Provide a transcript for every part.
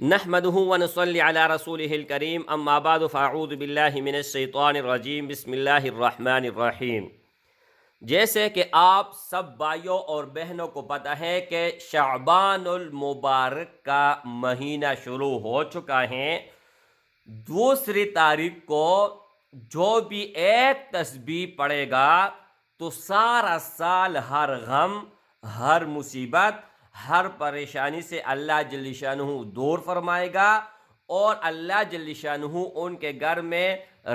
نحمده ونصلي على رسوله الكريم اما بعد فاعوذ باللہ من الشیطان الرجیم بسم اللہ الرحمن الرحیم۔ جیسے کہ آپ سب بھائیوں اور بہنوں کو پتہ ہے کہ شعبان المبارک کا مہینہ شروع ہو چکا ہے۔ 2 تاریخ کو جو بھی ایک تسبیح پڑھے گا تو سارا سال ہر غم، ہر مصیبت، ہر پریشانی سے اللہ جل شانہ دور فرمائے گا، اور اللہ جل شانہ ان کے گھر میں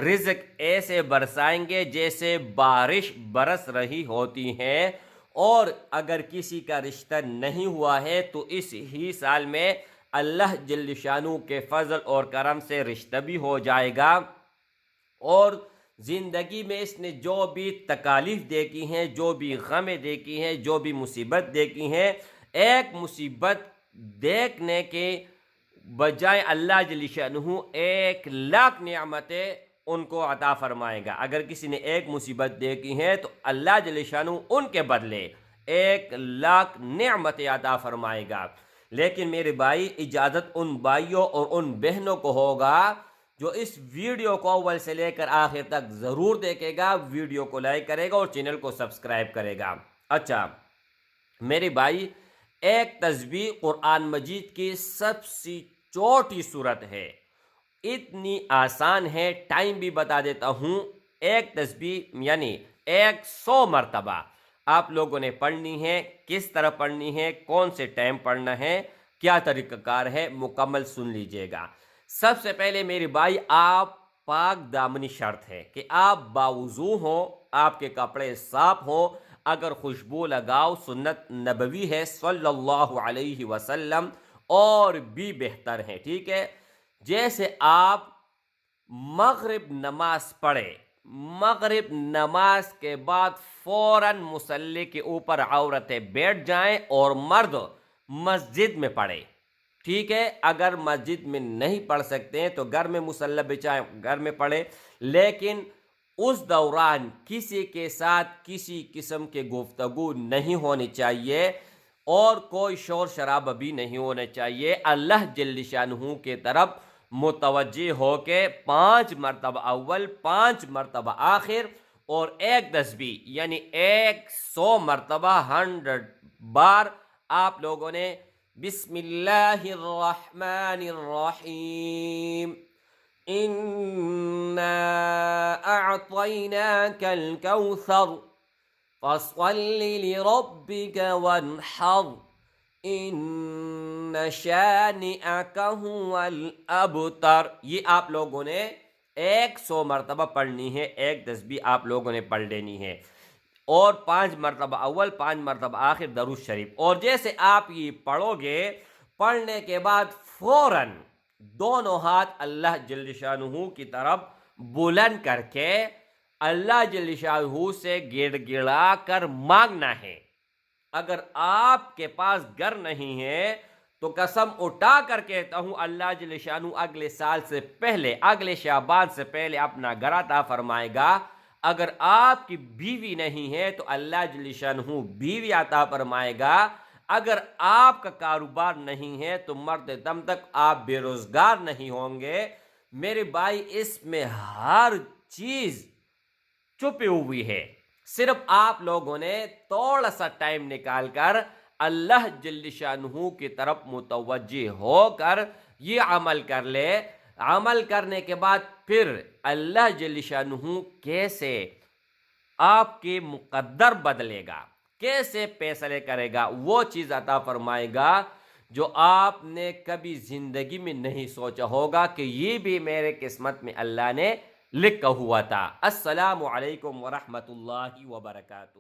رزق ایسے برسائیں گے جیسے بارش برس رہی ہوتی ہے۔ اور اگر کسی کا رشتہ نہیں ہوا ہے تو اس ہی سال میں اللہ جل شانہ کے فضل اور کرم سے رشتہ بھی ہو جائے گا۔ اور زندگی میں اس نے جو بھی تکالیف دیکھی ہیں، جو بھی غمیں دیکھی ہیں، جو بھی مصیبت دیکھی ہیں، ایک مصیبت دیکھنے کے بجائے اللہ جل شانہ 1,00,000 نعمتیں ان کو عطا فرمائے گا۔ اگر کسی نے ایک مصیبت دیکھی ہے تو اللہ جل شانہ ان کے بدلے 1,00,000 نعمتیں عطا فرمائے گا۔ لیکن میرے بھائی، اجازت ان بھائیوں اور ان بہنوں کو ہوگا جو اس ویڈیو کو اول سے لے کر آخر تک ضرور دیکھے گا، ویڈیو کو لائک کرے گا اور چینل کو سبسکرائب کرے گا۔ اچھا میرے بھائی، ایک تسبیح قرآن مجید کی سب سے چھوٹی صورت ہے، اتنی آسان ہے، ٹائم بھی بتا دیتا ہوں۔ ایک تسبیح یعنی 100 مرتبہ آپ لوگوں نے پڑھنی ہے۔ کس طرح پڑھنی ہے، کون سے ٹائم پڑھنا ہے، کیا طریقہ کار ہے، مکمل سن لیجئے گا۔ سب سے پہلے میرے بھائی، آپ پاک دامنی شرط ہے کہ آپ باوضو ہوں، آپ کے کپڑے صاف ہوں۔ اگر خوشبو لگاؤ سنت نبوی ہے صلی اللہ علیہ وسلم، اور بھی بہتر ہے، ٹھیک ہے۔ جیسے آپ مغرب نماز پڑھے، مغرب نماز کے بعد فوراً مصلی کے اوپر عورتیں بیٹھ جائیں اور مرد مسجد میں پڑھے، ٹھیک ہے۔ اگر مسجد میں نہیں پڑھ سکتے ہیں تو گھر میں مصلی بچھائیں، گھر میں پڑھے، لیکن اس دوران کسی کے ساتھ کسی قسم کے گفتگو نہیں ہونی چاہیے اور کوئی شور شرابہ بھی نہیں ہونا چاہیے۔ اللہ جل شانہ کی طرف متوجہ ہو کے 5 مرتبہ اول، 5 مرتبہ آخر، اور ایک تسبیح یعنی 100 مرتبہ 100 بار آپ لوگوں نے بسم اللہ الرحمن الرحیم اِنَّا أَعْطَيْنَاكَ الْكَوْثَرَ فَصَلِّ لِرَبِّكَ وَانْحَرْ إِنَّ شَانِئَكَ هُوَ الْأَبْتَرُ۔ یہ آپ لوگوں نے 100 مرتبہ پڑھنی ہے، ایک تسبیح آپ لوگوں نے پڑھ لینی ہے، اور 5 مرتبہ اول، 5 مرتبہ آخر درود شریف۔ اور جیسے آپ یہ پڑھو گے، پڑھنے کے بعد فوراً دونوں ہاتھ اللہ جل شانہ کی طرف بلند کر کے اللہ جل شانہ سے گڑ گڑا کر مانگنا ہے۔ اگر آپ کے پاس گھر نہیں ہے تو قسم اٹھا کر کہتا ہوں اللہ جل شانہ اگلے سال سے پہلے، اگلے شعبان سے پہلے اپنا گھر عطا فرمائے گا۔ اگر آپ کی بیوی نہیں ہے تو اللہ جل شانہ بیوی عطا فرمائے گا۔ اگر آپ کا کاروبار نہیں ہے تو مرتے دم تک آپ بے روزگار نہیں ہوں گے۔ میرے بھائی، اس میں ہر چیز چھپی ہوئی ہے، صرف آپ لوگوں نے تھوڑا سا ٹائم نکال کر اللہ جل شانہ کی طرف متوجہ ہو کر یہ عمل کر لے۔ عمل کرنے کے بعد پھر اللہ جل شانہ کیسے آپ کے مقدر بدلے گا، کیسے فیصلے کرے گا، وہ چیز عطا فرمائے گا جو آپ نے کبھی زندگی میں نہیں سوچا ہوگا کہ یہ بھی میرے قسمت میں اللہ نے لکھا ہوا تھا۔ السلام علیکم ورحمۃ اللہ وبرکاتہ۔